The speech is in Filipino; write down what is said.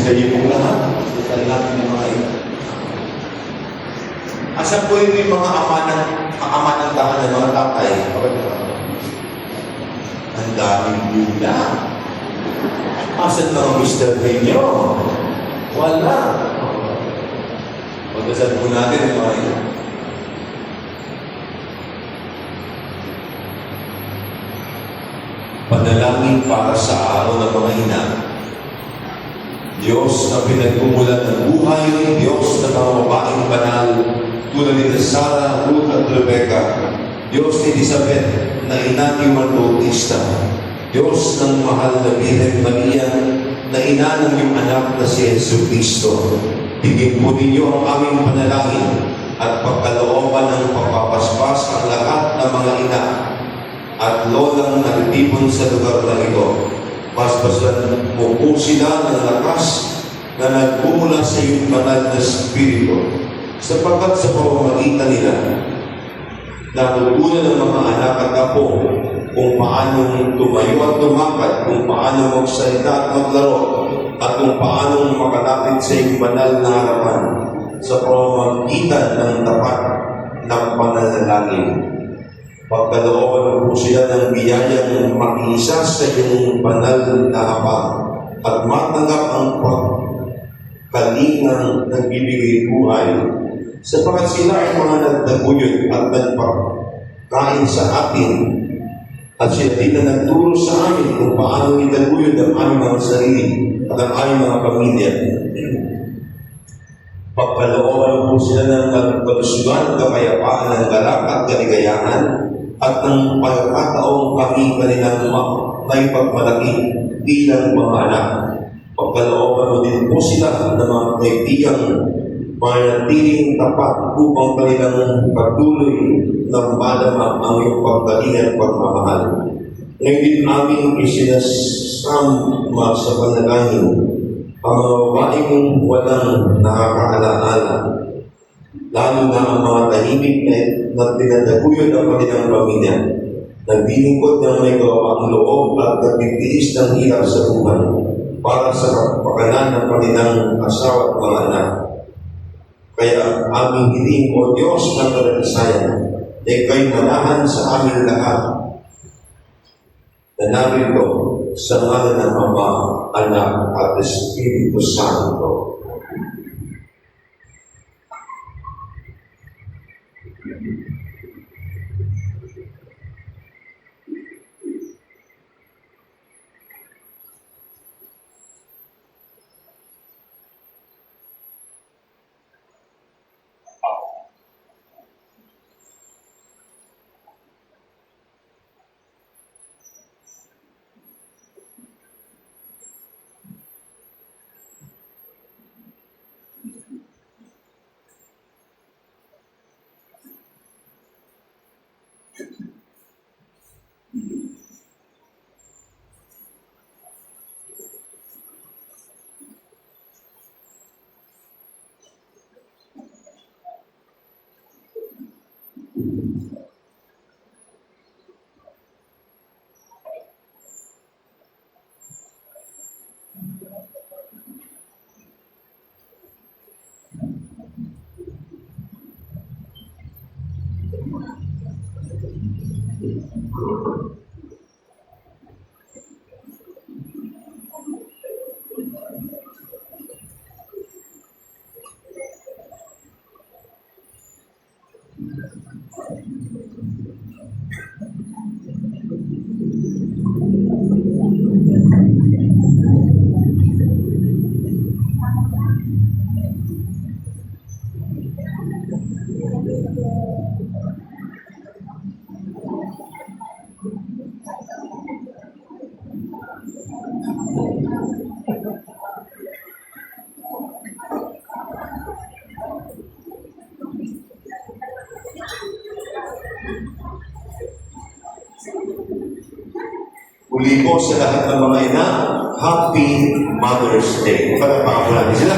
kayo po lahat. Ito natin yung mga ito. Asan po yung mga ama ng tahanan ng mga tatay? Ang daming bula. Asan mga Mr. Peño? Wala. Pagkasal po natin yung mga ito. Panalangin para sa araw ng mga ina. Diyos na pinagmumulan ng buhay, Diyos na mga babaeng banal, tulad ni Sarah, Ruth at Rebecca, Diyos ni Elizabeth na ina ni Juan Bautista, Diyos ng mahal na Birhen Maria na ina ng iyong anak na si Jesucristo. Bigyan po ninyo ang aming panalangin at pagkalooban ng pagpapaspas ang lahat ng mga ina at lolang nagtipon sa lugar na ito. Paspasan mo po sila ng lakas na nagmumula sa iyong banal na Espiritu, sapagkat sa pamamagitan nila, natutunan ng mga anak at apo kung paano tumayo at lumakad, kung paano magsalita at maglaro, at kung paano makalapit sa iyong banal na harapan sa pamamagitan ng tapat ng pananalangin. Pagkalooban po sila ng biyayang makiisa sa iyong banal na hapag at matanggap ang pagkalingang nagbibigay buhay, sapagkat sila ay mga nagdaguyod at nagpakain sa atin, at sila din na nagturo sa amin kung paano itaguyod ang aming mga sarili at ang aming mga pamilya. Pagkalooban po sila ng kalusugan, kapayapaan ng galak at kaligayahan, at ng pagkataong kami kanilang may pagmalaki bilang mga anak. Pagkalooban mo din po sila ng mga kaibigang manatiling tapat upang kanilang patuloy ng madama ang iyong pagdating at pagmamahal. Ngayon din aming isinasama sa panalangin ang mga babaeng walang nakakaalaala, lalo na ang mga tahimik na pinadaguyod ang kanilang pamilya, naglilingkod ng may gawaang loob at nagtitiis ng hirap sa buhay para sa kapakanan ng kanilang asawa at mga anak. Kaya aming hiling, O Diyos ng Kalalisayan, ika'y manahan sa aming lahat na narito sa ngalan ng Ama, Anak at Espiritu Santo. Uli po sa lahat ng mga ina, Happy Mother's Day. Palakpakan po natin sila.